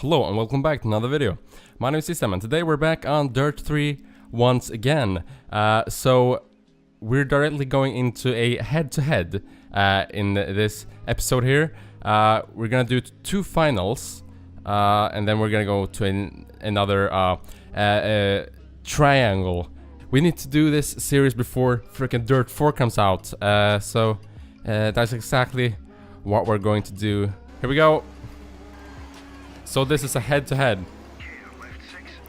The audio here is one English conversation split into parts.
Hello and welcome back to another video. My name is SkiStam and today we're back on DiRT 3 once again. So we're directly going into a head-to-head in this episode here. We're gonna do two finals and then we're gonna go to another triangle. We need to do this series before freaking DiRT 4 comes out. So that's exactly what we're going to do. Here we go. So this is a head-to-head.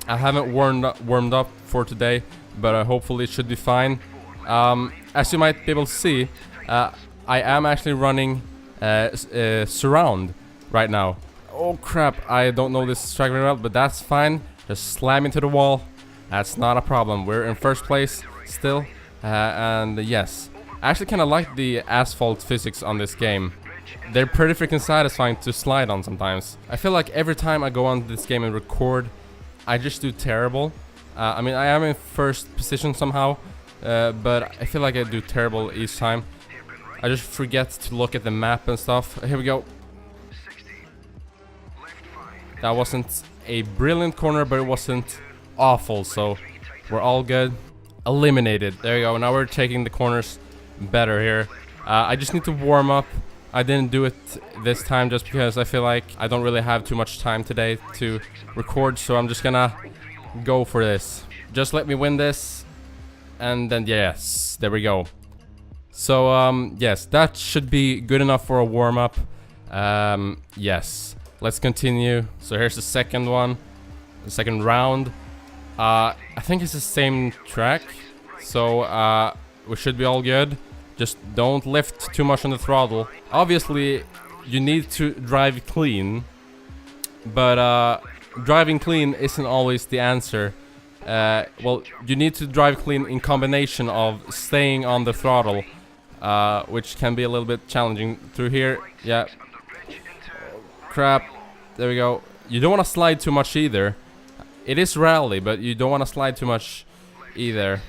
I haven't warmed up for today, but hopefully it should be fine. As you might be able to see, I am actually running surround right now. Oh crap, I don't know this track very well, but that's fine. Just slam into the wall. That's not a problem. We're in first place still. And yes, I actually kind of like the asphalt physics on this game. They're pretty freaking satisfying to slide on sometimes. I feel like every time I go on this game and record, I just do terrible. I mean, I am in first position somehow, but I feel like I do terrible each time. I just forget to look at the map and stuff. Here we go. That wasn't a brilliant corner, but it wasn't awful, so we're all good. Eliminated. There you go. Now we're taking the corners better here. I just need to warm up. I didn't do it this time just because I feel like I don't really have too much time today to record, so I'm just gonna go for this. Just let me win this, and then yes, there we go. So yes, that should be good enough for a warm-up. Yes, let's continue. So here's the second one, the second round. I think it's the same track, so we should be all good. Just don't lift too much on the throttle. Obviously, you need to drive clean, but driving clean isn't always the answer. Well, you need to drive clean in combination of staying on the throttle, which can be a little bit challenging through here. Yeah. Crap. There we go. You don't want to slide too much either. It is rally, but you don't want to slide too much either.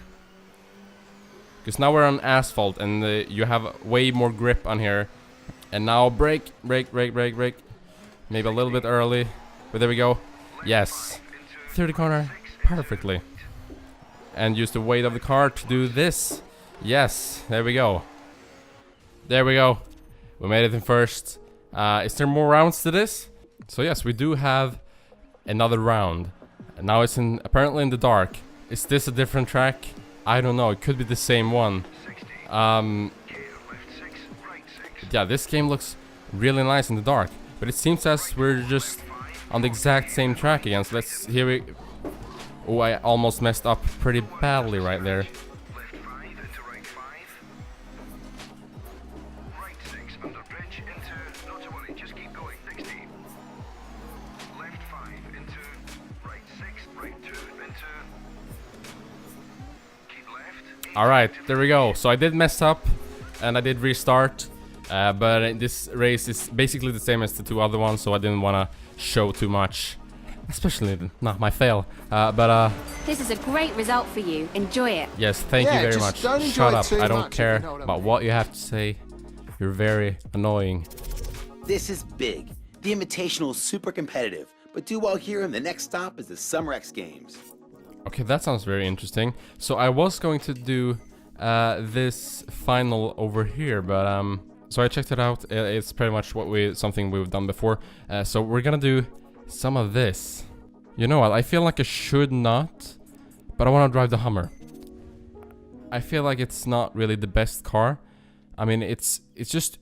Because now we're on asphalt and you have way more grip on here. And now brake. Maybe a little bit early, but there we go. Yes. Through the corner perfectly. And use the weight of the car to do this. Yes, there we go. There we go. We made it in first. Is there more rounds to this? So yes, we do have another round. And now it's apparently in the dark. Is this a different track? I don't know, it could be the same one. Yeah, this game looks really nice in the dark, but it seems as we're just on the exact same track again. So let's here we. Oh, I almost messed up pretty badly right there. Alright, there we go. So I did mess up and I did restart, but this race is basically the same as the two other ones, so I didn't want to show too much, especially not my fail. But this is a great result for you. Enjoy it. Yes, thank you very much. Shut up. I don't care about what you have to say. You're very annoying. This is big. The Invitational is super competitive, but do well here, and the next stop is the Summer X Games. Okay, that sounds very interesting. So I was going to do this final over here, but so I checked it out. It's pretty much something we've done before. So we're gonna do some of this. You know what? I feel like I should not, but I want to drive the Hummer. I feel like it's not really the best car. I mean, it's just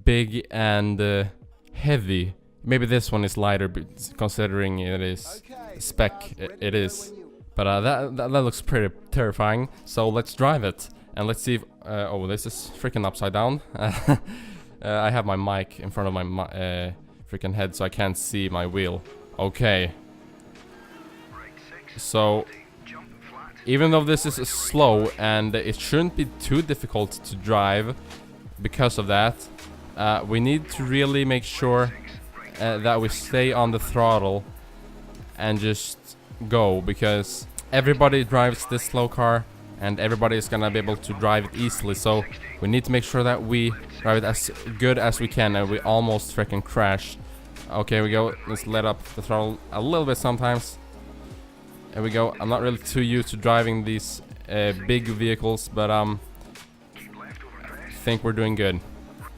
big and heavy. Maybe this one is lighter, but considering it is spec, it is. But that looks pretty terrifying. So let's drive it and let's see if oh, this is freaking upside down. I have my mic in front of my freaking head, so I can't see my wheel. Okay. So even though this is slow and it shouldn't be too difficult to drive because of that, we need to really make sure that we stay on the throttle and just go, because everybody drives this slow car and everybody is gonna be able to drive it easily, so we need to make sure that we drive it as good as we can. And we almost freaking crashed Okay, we go. Let's let up the throttle a little bit sometimes. There we go. I'm not really too used to driving these big vehicles, but I think we're doing good.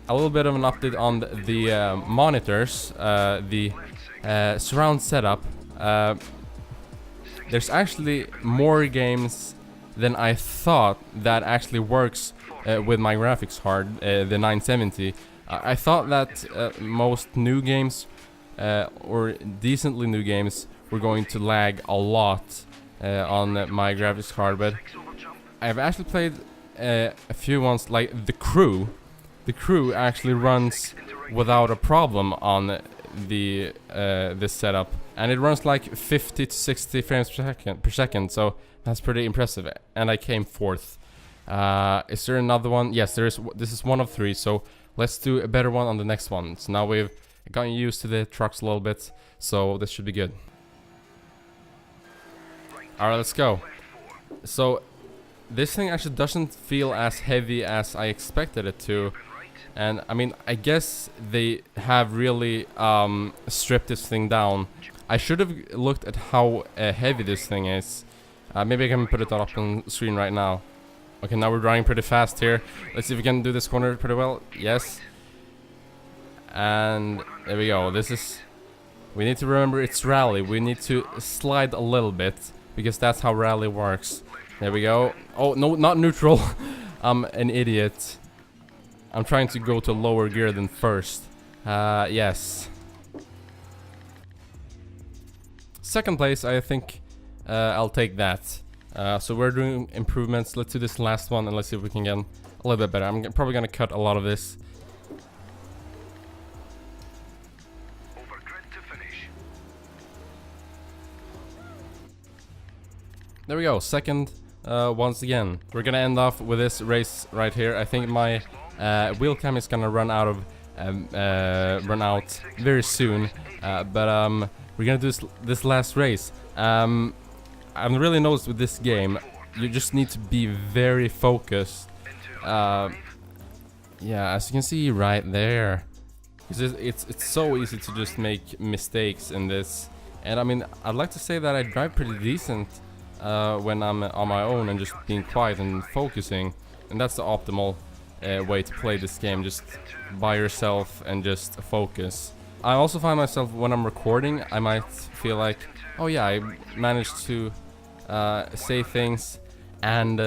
A little bit of an update on the monitors, the surround setup. There's actually more games than I thought that actually works with my graphics card, the 970. I thought that most new games, or decently new games, were going to lag a lot on my graphics card, but I've actually played a few ones like The Crew. The Crew actually runs without a problem on the this setup, and it runs like 50 to 60 frames per second, so that's pretty impressive. And I came fourth. Is there another one? Yes, there is. This is one of three, so let's do a better one on the next one. So now we've gotten used to the trucks a little bit, so this should be good. Alright, let's go. So this thing actually doesn't feel as heavy as I expected it to. And I mean, I guess they have really stripped this thing down. I should have looked at how heavy this thing is. Maybe I can put it up on screen right now. Okay, now we're driving pretty fast here. Let's see if we can do this corner pretty well. Yes. And there we go. This is... We need to remember it's rally. We need to slide a little bit, because that's how rally works. There we go. Oh, no, not neutral. I'm an idiot. I'm trying to go to lower gear than first. Yes. Second place, I think I'll take that. So we're doing improvements. Let's do this last one and let's see if we can get a little bit better. I'm probably gonna cut a lot of this. There we go, second once again. We're gonna end off with this race right here. I think my wheel cam is gonna run out very soon, but we're gonna do this last race. I've really noticed with this game, you just need to be very focused. Yeah, as you can see right there, it's so easy to just make mistakes in this. And I mean, I'd like to say that I drive pretty decent when I'm on my own and just being quiet and focusing, and that's the optimal way to play this game, just by yourself and just focus. I also find myself when I'm recording, I might feel like, oh yeah, I managed to say things and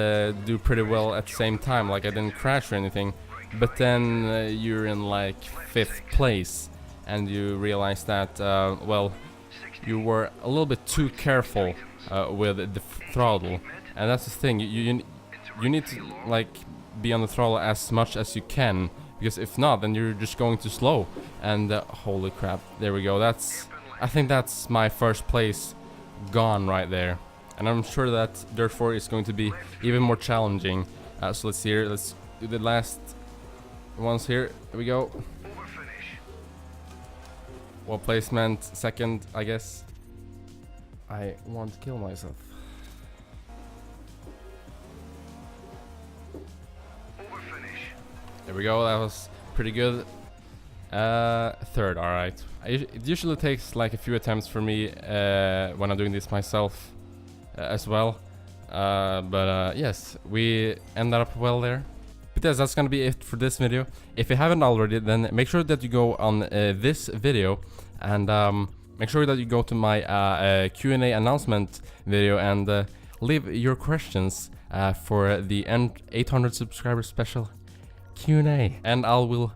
do pretty well at the same time, like I didn't crash or anything. But then you're in like 5th place and you realize that, well, you were a little bit too careful with the throttle. And that's the thing, you need to like be on the throttle as much as you can, because if not, then you're just going too slow. And holy crap, there we go. I think that's my first place gone right there. And I'm sure that Dirt 4 is going to be even more challenging. So let's see here. Let's do the last ones here. Here we go. Well, placement second, I guess. I want to kill myself. There we go. That was pretty good. Third, alright. It usually takes like a few attempts for me when I'm doing this myself as well. But yes, we ended up well there. But yes, that's gonna be it for this video. If you haven't already, then make sure that you go on this video and make sure that you go to my Q&A announcement video and leave your questions for the 800 subscriber special Q&A, and I will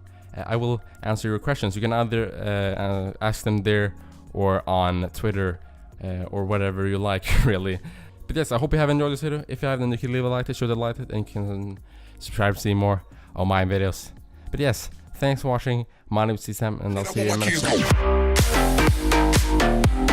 answer your questions. You can either ask them there or on Twitter or whatever you like, really. But yes, I hope you have enjoyed this video. If you have, then you can leave a like, show that you liked it, and you can subscribe to see more of my videos. But yes, thanks for watching. My name is SkiStam, and I'll see you in the next video.